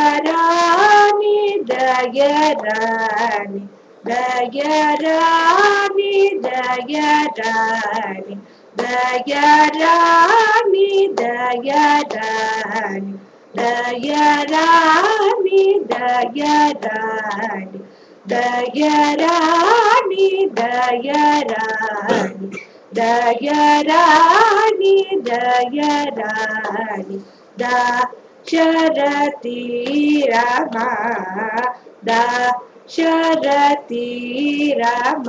దయరాణి దయరాణి దయరాణి దయరాణి దయరాణి దయరాణి దయరాణి దయరాణి దయరాణి దయరాణి దయరాణి దయరాణి దశరథి రమ దశరథి రమ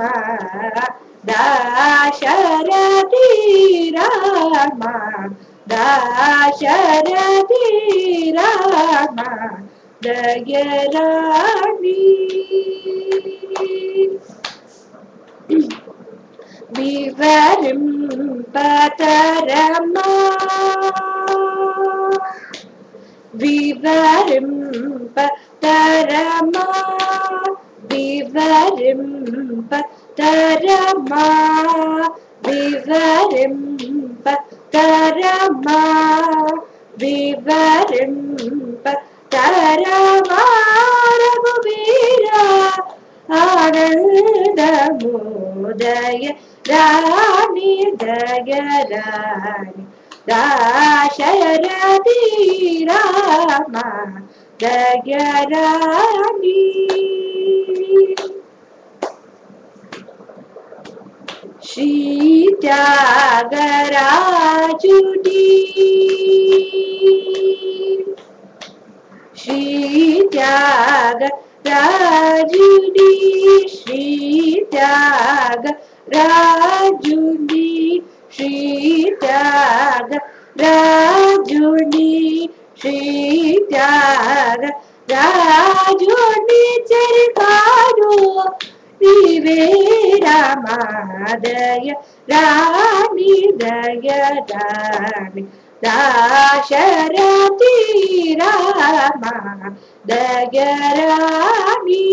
దశరథి రమ దశరథి రమ దయరాణి వివరింపతరమా వివరింపతరమా వివరింపతరమా వివరింపతరమా వివరింపతరమా రఘువీరా ఆనందమోదయ రాణి దయరాణి దశరథి రామ దయరాణి శ్రీ త్యాగరాజుడి శ్రీ త్యాగరాజుడి శ్రీ త్యాగరాజుడి శ్రీ త్యాగరాజుడి శ్రీ త్యాగరాజుడి చరితాడు నీవే రామాదయ రాణి దయరాణి దశరథి రామ దయరాణి